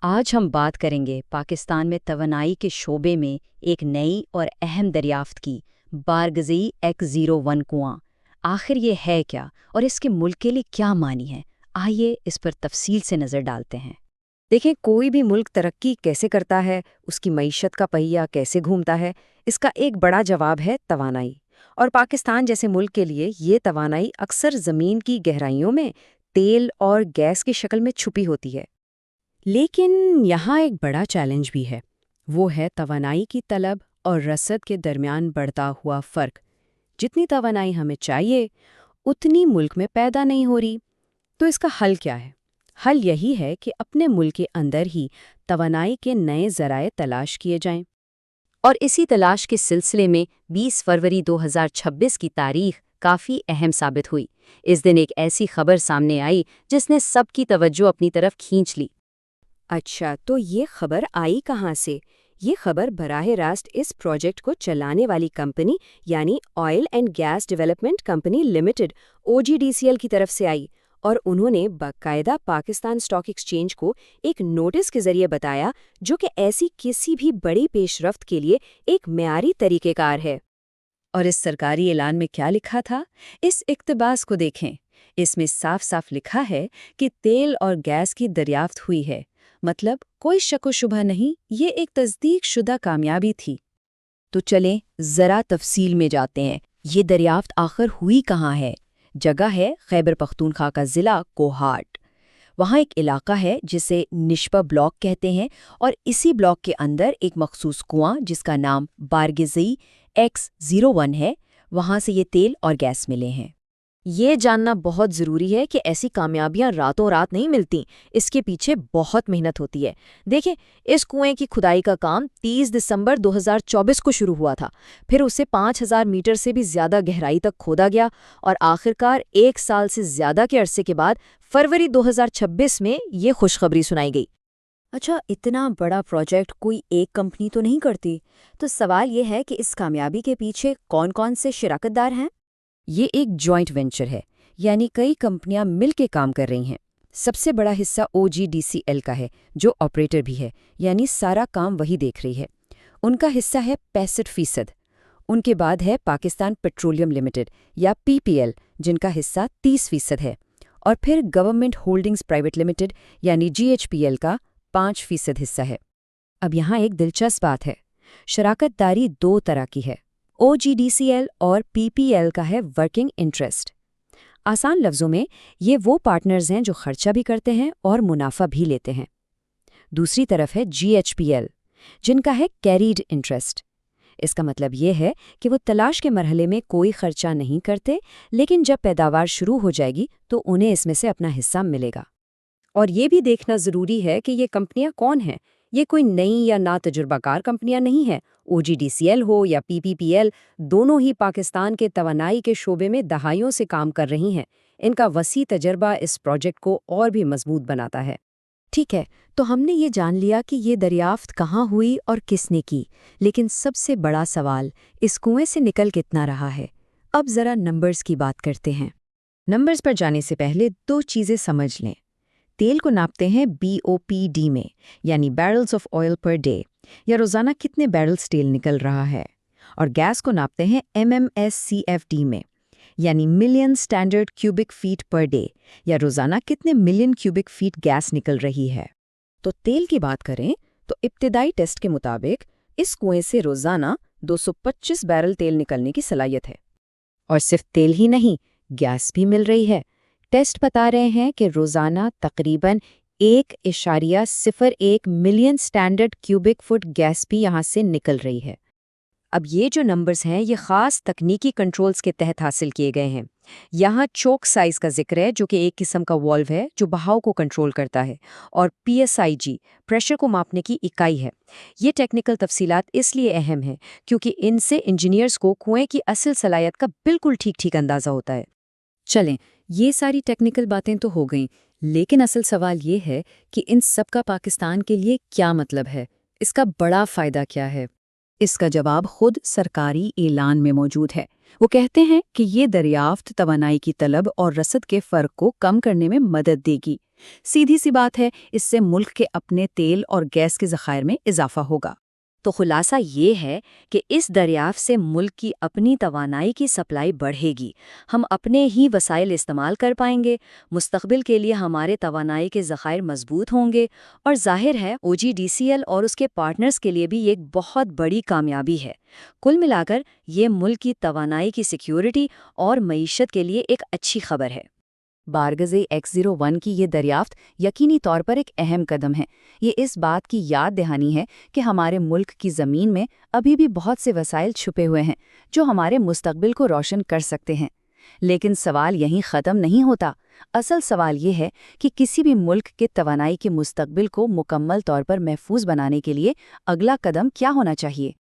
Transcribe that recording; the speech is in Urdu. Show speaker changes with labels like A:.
A: آج ہم بات کریں گے پاکستان میں توانائی کے شعبے میں ایک نئی اور اہم دریافت کی، بارگزئی X01 کنواں۔ آخر یہ ہے کیا اور اس کے ملک کے لیے کیا معنی ہے؟ آئیے اس پر تفصیل سے نظر ڈالتے ہیں۔
B: دیکھیں، کوئی بھی ملک ترقی کیسے کرتا ہے، اس کی معیشت کا پہیہ کیسے گھومتا ہے، اس کا ایک بڑا جواب ہے توانائی۔ اور پاکستان جیسے ملک کے لیے یہ توانائی اکثر زمین کی گہرائیوں میں تیل اور گیس کی شکل میں چھپی ہوتی ہے۔ لیکن یہاں ایک بڑا چیلنج بھی ہے، وہ ہے توانائی کی طلب اور رسد کے درمیان بڑھتا ہوا فرق۔ جتنی توانائی ہمیں چاہیے اتنی ملک میں پیدا نہیں ہو رہی۔ تو اس کا حل کیا ہے؟ حل یہی ہے کہ اپنے ملک کے اندر ہی توانائی کے نئے ذرائع تلاش کیے جائیں۔
A: اور اسی تلاش کے سلسلے میں 20 فروری 2026 کی تاریخ کافی اہم ثابت ہوئی۔ اس دن ایک ایسی خبر سامنے آئی جس نے سب کی توجہ اپنی طرف کھینچ لی۔
B: اچھا، تو یہ خبر آئی کہاں سے؟ یہ خبر براہ راست اس پروجیکٹ کو چلانے والی کمپنی یعنی oil and gas development company limited OGDCL کی طرف سے آئی، اور انہوں نے باقاعدہ پاکستان اسٹاک ایکسچینج کو ایک نوٹس کے ذریعے بتایا جو کہ ایسی کسی بھی بڑی پیش رفت کے لیے ایک معیاری طریقہ کار ہے۔
A: اور اس سرکاری اعلان میں کیا لکھا تھا؟ اس اقتباس کو دیکھیں۔ اس میں صاف صاف لکھا ہے کہ تیل اور گیس کی دریافت ہوئی ہے، مطلب کوئی شک و شبہ نہیں، یہ ایک تصدیق شدہ کامیابی تھی۔ تو چلیں ذرا تفصیل میں جاتے ہیں۔ یہ دریافت آخر ہوئی کہاں ہے؟ جگہ ہے خیبر پختونخوا کا ضلع کوہاٹ۔ وہاں ایک علاقہ ہے جسے نشپا بلاک کہتے ہیں، اور اسی بلاک کے اندر ایک مخصوص کنواں جس کا نام بارگزئی X01 ہے، وہاں سے یہ تیل اور گیس ملے ہیں۔
B: یہ جاننا بہت ضروری ہے کہ ایسی کامیابیاں راتوں رات نہیں ملتی، اس کے پیچھے بہت محنت ہوتی ہے۔ دیکھیں، اس کنویں کی کھدائی کا کام 30 دسمبر 2024 کو شروع ہوا تھا، پھر اسے 5000 میٹر سے بھی زیادہ گہرائی تک کھودا گیا، اور آخرکار 1 سال سے زیادہ کے عرصے کے بعد فروری 2026 میں یہ خوشخبری سنائی گئی۔
A: اچھا، اتنا بڑا پروجیکٹ کوئی ایک کمپنی تو نہیں کرتی؟ تو سوال یہ ہے کہ اس کامیابی کے پیچھے کون کون سے شراکت دار ہیں؟ یہ ایک جوائنٹ وینچر ہے، یعنی کئی کمپنیاں مل کے کام کر رہی ہیں۔ سب سے بڑا حصہ OGDCL کا ہے، جو آپریٹر بھی ہے، یعنی سارا کام وہی دیکھ رہی ہے۔ ان کا حصہ ہے 65%۔ ان کے بعد ہے پاکستان پیٹرولیم لمیٹڈ یا PPL، جن کا حصہ 30% ہے، اور پھر گورنمنٹ ہولڈنگز پرائیویٹ لمیٹڈ یعنی GHPL کا 5% حصہ ہے۔ اب یہاں ایک دلچسپ بات ہے، شراکت داری 2 طرح کی ہے۔ OGDCL اور PPL کا ہے ورکنگ انٹرسٹ۔ آسان لفظوں میں یہ وہ پارٹنرز ہیں جو خرچہ بھی کرتے ہیں اور منافع بھی لیتے ہیں۔ دوسری طرف ہے GHPL، جن کا ہے کیریڈ انٹرسٹ۔ اس کا مطلب یہ ہے کہ وہ تلاش کے مرحلے میں کوئی خرچہ نہیں کرتے، لیکن جب پیداوار شروع ہو جائے گی تو انہیں اس میں سے اپنا حصہ ملے گا۔
B: اور یہ بھی دیکھنا ضروری ہے کہ یہ کمپنیاں کون ہیں۔ یہ کوئی نئی یا نا تجربہ کار کمپنیاں نہیں ہیں۔ OGDCL ہو یا PPPL، دونوں ہی پاکستان کے توانائی کے شعبے میں دہائیوں سے کام کر رہی ہیں۔ ان کا وسیع تجربہ اس پروجیکٹ کو اور بھی مضبوط بناتا ہے۔
A: ٹھیک ہے، تو ہم نے یہ جان لیا کہ یہ دریافت کہاں ہوئی اور کس نے کی، لیکن سب سے بڑا سوال اس کنویں سے نکل کتنا رہا ہے۔ اب ذرا نمبرز کی بات کرتے ہیں۔
B: نمبرز پر جانے سے پہلے 2 چیزیں سمجھ لیں۔ تیل کو ناپتے ہیں BOPD میں، یعنی بیرلز آف آئل پر ڈے، یا روزانہ کتنے بیرلز تیل نکل رہا ہے۔ اور گیس کو ناپتے ہیں MMSCFD میں، یعنی million standard cubic feet per day, یا روزانہ کتنے ملین کیوبک فیٹ گیس نکل رہی ہے۔ تو تیل کی بات کریں تو ابتدائی ٹیسٹ کے مطابق اس کنویں سے روزانہ 225 بیرل تیل نکلنے کی صلاحیت ہے۔ اور صرف تیل ہی نہیں، گیس بھی مل رہی ہے۔ ٹیسٹ بتا رہے ہیں کہ روزانہ تقریباً 1.01 million standard cubic feet gas بھی یہاں سے نکل رہی ہے۔ اب یہ جو نمبرز ہیں یہ خاص تکنیکی کنٹرولز کے تحت حاصل کیے گئے ہیں۔ یہاں چوک سائز کا ذکر ہے، جو کہ ایک قسم کا والو ہے جو بہاؤ کو کنٹرول کرتا ہے، اور PSIG پریشر کو ماپنے کی اکائی ہے۔ یہ ٹیکنیکل تفصیلات اس لیے اہم ہیں کیونکہ ان سے انجینئرز کو کنویں کی اصل صلاحیت کا بالکل ٹھیک اندازہ ہوتا ہے۔ چلیں، یہ ساری ٹیکنیکل باتیں تو ہو گئیں، لیکن اصل سوال یہ ہے کہ ان سب کا پاکستان کے لیے کیا مطلب ہے؟ اس کا بڑا فائدہ کیا ہے؟
A: اس کا جواب خود سرکاری اعلان میں موجود ہے۔
B: وہ کہتے ہیں کہ یہ دریافت توانائی کی طلب اور رسد کے فرق کو کم کرنے میں مدد دے گی۔ سیدھی سی بات ہے، اس سے ملک کے اپنے تیل اور گیس کے ذخائر میں اضافہ ہوگا۔
A: تو خلاصہ یہ ہے کہ اس دریافت سے ملک کی اپنی توانائی کی سپلائی بڑھے گی، ہم اپنے ہی وسائل استعمال کر پائیں گے، مستقبل کے لیے ہمارے توانائی کے ذخائر مضبوط ہوں گے، اور ظاہر ہے OGDCL اور اس کے پارٹنرز کے لیے بھی یہ ایک بہت بڑی کامیابی ہے۔ کل ملا کر یہ ملک کی توانائی کی سیکیورٹی اور معیشت کے لیے ایک اچھی خبر ہے۔
B: بارگزے X01 کی یہ دریافت یقینی طور پر ایک اہم قدم ہے۔ یہ اس بات کی یاد دہانی ہے کہ ہمارے ملک کی زمین میں ابھی بھی بہت سے وسائل چھپے ہوئے ہیں جو ہمارے مستقبل کو روشن کر سکتے ہیں۔ لیکن سوال یہیں ختم نہیں ہوتا۔ اصل سوال یہ ہے کہ کسی بھی ملک کے توانائی کے مستقبل کو مکمل طور پر محفوظ بنانے کے لیے اگلا قدم کیا ہونا چاہیے۔